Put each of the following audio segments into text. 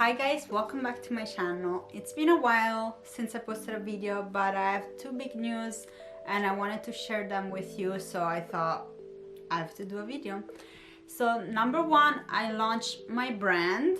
Hi guys, welcome back to my channel. It's been a while since I posted a video, but I have two big news and I wanted to share them with you, so I thought I have to do a video. So number one, I launched my brand.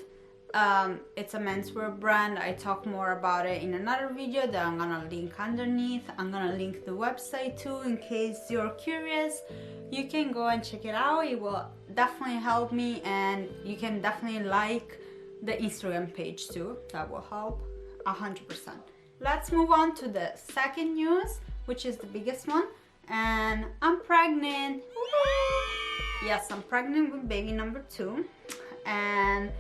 It's a menswear brand. I talk more about it in another video that I'm gonna link underneath. I'm gonna link the website too in case you're curious. You can go and check it out. It will definitely help me, and you can definitely like the Instagram page too. That will help 100%. Let's move on to the second news, which is the biggest one, and I'm pregnant. Yes, I'm pregnant with baby number 2, and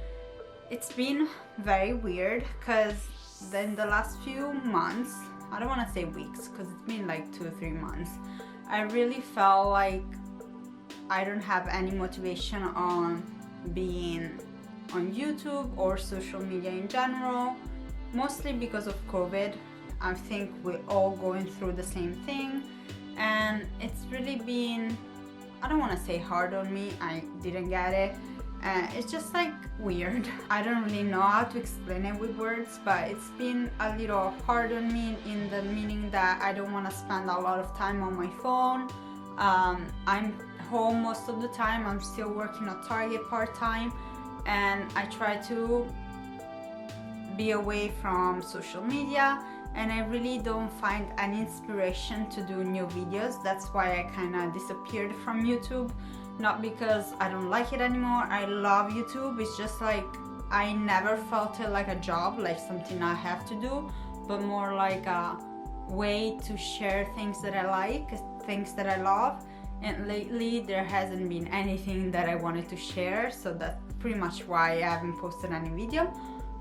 it's been very weird because in the last few months, I don't want to say weeks because it's been like 2 or 3 months, I really felt like I don't have any motivation on being on YouTube or social media in general, mostly because of COVID. I think we're all going through the same thing, and it's really been, I don't want to say hard on me, I didn't get it. It's just like weird. I don't really know how to explain it with words, but it's been a little hard on me in the meaning that I don't want to spend a lot of time on my phone. I'm home most of the time. I'm still working at Target part-time, and I try to be away from social media, and I really don't find any inspiration to do new videos. That's why I kind of disappeared from YouTube. Not because I don't like it anymore. I love YouTube. It's just like I never felt it like a job, like something I have to do, but more like a way to share things that I like, things that I love. And lately there hasn't been anything that I wanted to share, so that's pretty much why I haven't posted any video.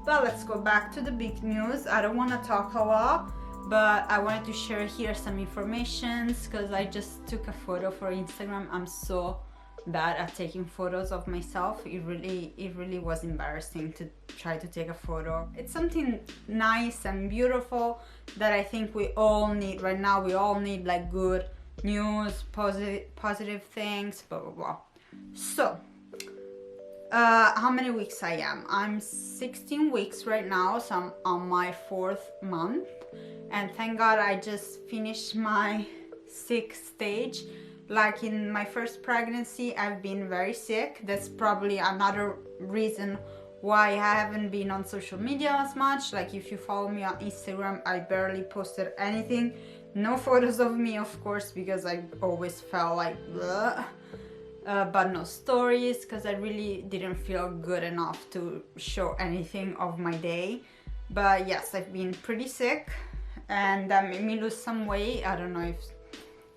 But let's go back to the big news. I don't want to talk a lot, but I wanted to share here some informations because I just took a photo for Instagram. I'm so bad at taking photos of myself. It really was embarrassing to try to take a photo. It's something nice and beautiful that I think we all need right now. We all need like good news, positive things, blah blah blah. So how many weeks I am? I'm 16 weeks right now, so I'm on my 4th month, and thank God I just finished my 6th stage. Like in my first pregnancy, I've been very sick. That's probably another reason why I haven't been on social media as much. Like if you follow me on Instagram, I barely posted anything. No photos of me, of course, because I always felt like bleh. But no stories because I really didn't feel good enough to show anything of my day. But yes, I've been pretty sick, and that made me lose some weight. I don't know if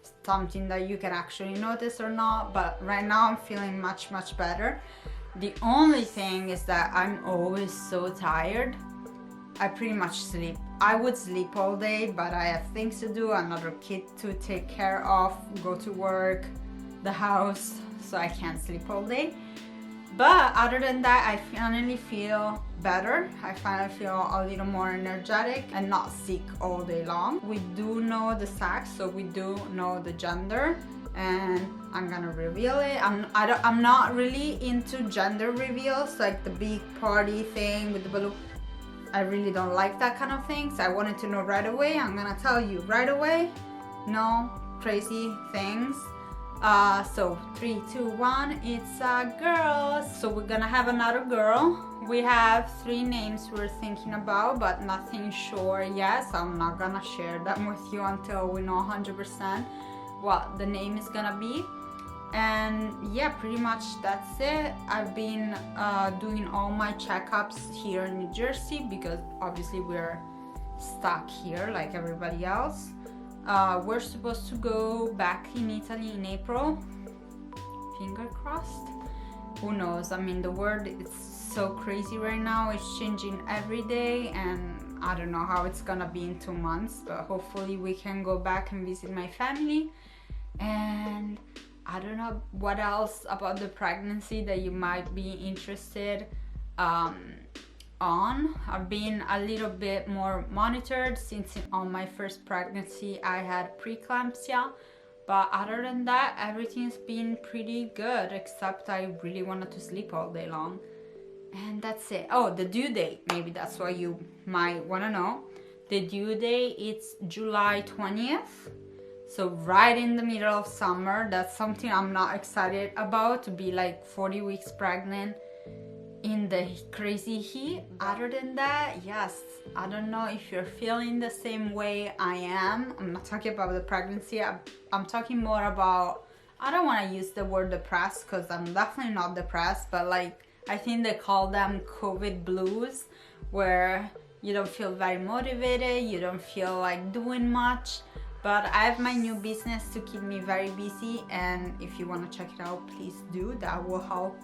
it's something that you can actually notice or not, but right now I'm feeling much better. The only thing is that I'm always so tired. I pretty much sleep. I would sleep all day, but I have things to do, another kid to take care of, go to work, the house, so I can't sleep all day. But other than that, I finally feel better. I finally feel a little more energetic and not sick all day long. We do know the sex, so we do know the gender, and I'm gonna reveal it. I'm not really into gender reveals, like the big party thing with the balloon. I really don't like that kind of things. I wanted to know right away. I'm gonna tell you right away. No crazy things. So 3, 2, 1, it's a girl. So we're gonna have another girl. We have 3 names we're thinking about, but nothing sure yet, so I'm not gonna share them with you until we know 100% what the name is gonna be. And yeah, pretty much that's it. I've been doing all my checkups here in New Jersey because obviously we're stuck here like everybody else. We're supposed to go back in Italy in April. Finger crossed. Who knows? I mean, the world is so crazy right now. It's changing every day, and I don't know how it's gonna be in 2 months, but hopefully we can go back and visit my family. And I don't know what else about the pregnancy that you might be interested on. I've been a little bit more monitored since on my first pregnancy I had preeclampsia, but other than that everything's been pretty good, except I really wanted to sleep all day long. And that's it. Oh, the due date, maybe that's what you might want to know. The due date, it's July 20th, so right in the middle of summer. That's something I'm not excited about, to be like 40 weeks pregnant in the crazy heat. Other than that, yes, I don't know if you're feeling the same way I am. I'm not talking about the pregnancy, I'm talking more about, I don't want to use the word depressed because I'm definitely not depressed, but like, I think they call them COVID blues, where you don't feel very motivated, you don't feel like doing much. But I have my new business to keep me very busy, and if you want to check it out, please do. That will help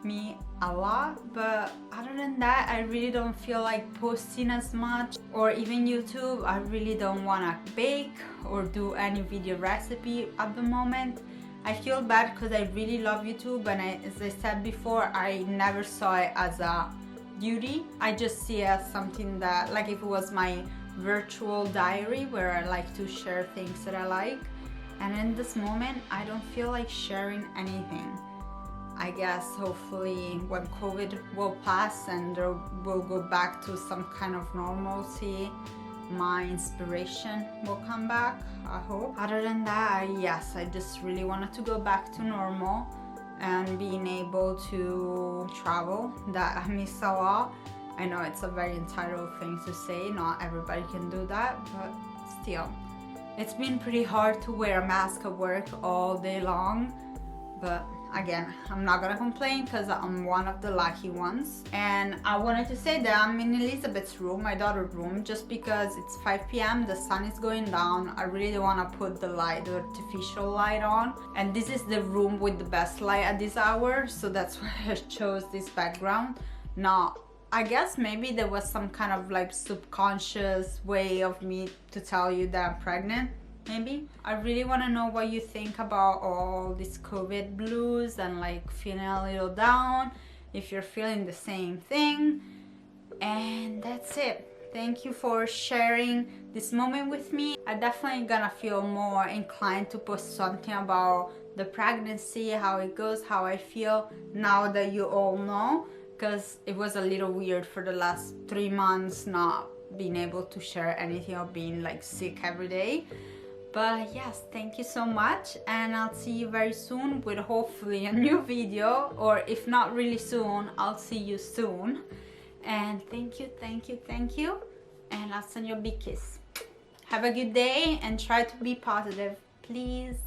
me a lot. But other than that, I really don't feel like posting as much, or even YouTube. I really don't want to bake or do any video recipe at the moment. I feel bad because I really love YouTube, and as I said before, I never saw it as a duty. I just see it as something that, like, if it was my virtual diary where I like to share things that I like. And in this moment, I don't feel like sharing anything. I guess hopefully when COVID will pass and we'll go back to some kind of normalcy, my inspiration will come back, I hope. Other than that, yes, I just really wanted to go back to normal and being able to travel, that I miss a lot. I know it's a very entitled thing to say, not everybody can do that, but still. It's been pretty hard to wear a mask at work all day long, but again, I'm not gonna complain because I'm one of the lucky ones. And I wanted to say that I'm in Elizabeth's room, my daughter's room, just because it's 5 p.m, the sun is going down. I really don't want to put the light, the artificial light on. And this is the room with the best light at this hour, so that's why I chose this background. Now, I guess maybe there was some kind of like subconscious way of me to tell you that I'm pregnant. Maybe. I really want to know what you think about all this COVID blues and like feeling a little down, if you're feeling the same thing. And that's it. Thank you for sharing this moment with me. I'm definitely gonna feel more inclined to post something about the pregnancy, how it goes, how I feel now that you all know, because it was a little weird for the last 3 months not being able to share anything or being like sick every day. But yes, thank you so much, and I'll see you very soon with hopefully a new video, or if not really soon, I'll see you soon. And thank you, thank you, thank you, and I'll send you a big kiss. Have a good day and try to be positive, please.